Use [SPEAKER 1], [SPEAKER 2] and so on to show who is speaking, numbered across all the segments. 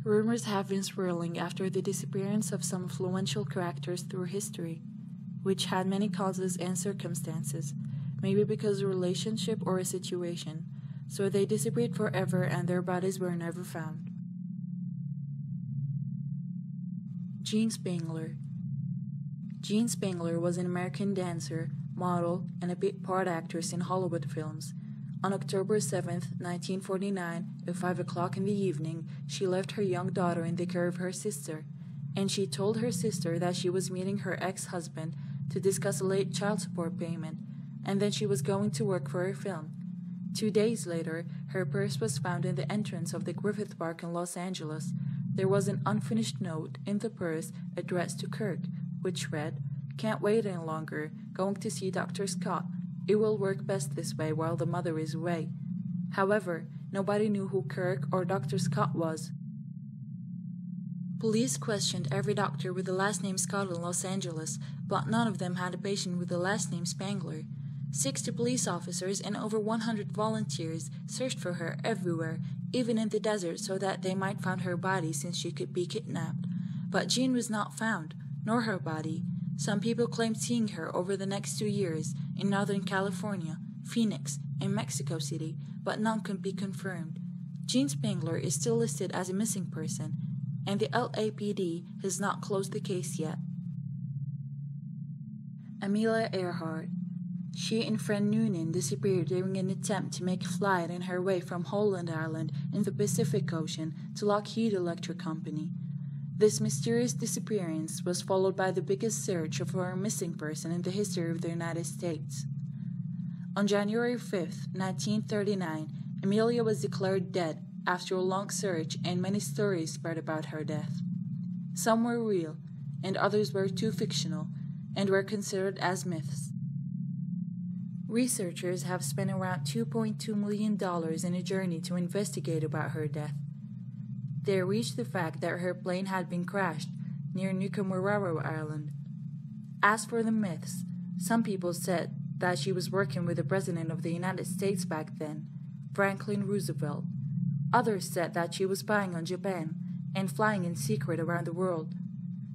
[SPEAKER 1] Rumors have been swirling after the disappearance of some influential characters through history, which had many causes and circumstances, maybe because of a relationship or a situation, so they disappeared forever and their bodies were never found. Jean Spangler. Jean Spangler was an American dancer, model, and a bit part actress in Hollywood films. On October 7, 1949, at 5 o'clock in the evening, she left her young daughter in the care of her sister, and she told her sister that she was meeting her ex-husband to discuss a late child support payment, and then she was going to work for a film. 2 days later, her purse was found in the entrance of the Griffith Park in Los Angeles. There was an unfinished note in the purse addressed to Kirk, which read, "Can't wait any longer, going to see Dr. Scott. It will work best this way while the mother is away." However, nobody knew who Kirk or Dr. Scott was. Police questioned every doctor with the last name Scott in Los Angeles, but none of them had a patient with the last name Spangler. 60 police officers and over 100 volunteers searched for her everywhere, even in the desert, so that they might find her body since she could be kidnapped. But Jean was not found, nor her body. Some people claimed seeing her over the next 2 years in Northern California, Phoenix, and Mexico City, but none could be confirmed. Jean Spangler is still listed as a missing person, and the LAPD has not closed the case yet. Amelia Earhart. She and friend Noonan disappeared during an attempt to make a flight on her way from Holt Island in the Pacific Ocean to Lockheed Electric Company. This mysterious disappearance was followed by the biggest search for a missing person in the history of the United States. On January 5, 1939, Amelia was declared dead after a long search, and many stories spread about her death. Some were real, and others were too fictional, and were considered as myths. Researchers have spent around $2.2 million in a journey to investigate about her death. They reached the fact that her plane had been crashed near Nukumaroro Island. As for the myths, some people said that she was working with the President of the United States back then, Franklin Roosevelt. Others said that she was spying on Japan and flying in secret around the world.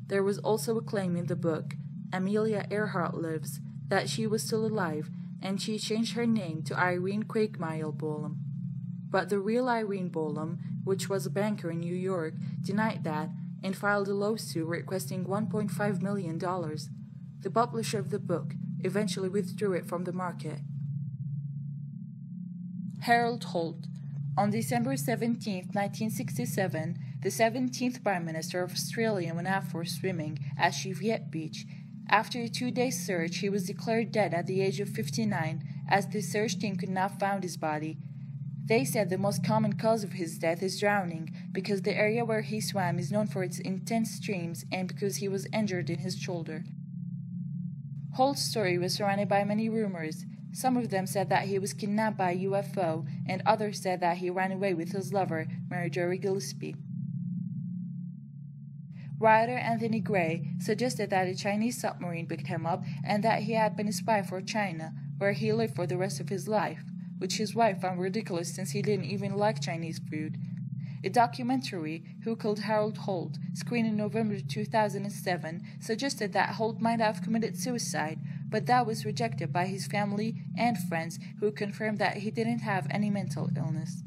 [SPEAKER 1] There was also a claim in the book, Amelia Earhart Lives, that she was still alive, and she changed her name to Irene Craigmile Bolam. But the real Irene Bolam, which was a banker in New York, denied that and filed a lawsuit requesting $1.5 million. The publisher of the book eventually withdrew it from the market. Harold Holt. On December 17, 1967, the 17th Prime Minister of Australia went out for swimming at Cheviot Beach. After a 2-day search, he was declared dead at the age of 59, as the search team could not find his body. They said the most common cause of his death is drowning, because the area where he swam is known for its intense streams and because he was injured in his shoulder. Holt's story was surrounded by many rumors. Some of them said that he was kidnapped by a u.f.o, and others said that he ran away with his lover, Marjorie Gillespie. Writer Anthony Gray suggested that a Chinese submarine picked him up and that he had been a spy for China, where he lived for the rest of his life, which his wife found ridiculous since he didn't even like Chinese food. A documentary, Who Killed Harold Holt, screened in November 2007, suggested that Holt might have committed suicide, but that was rejected by his family and friends, who confirmed that he didn't have any mental illness.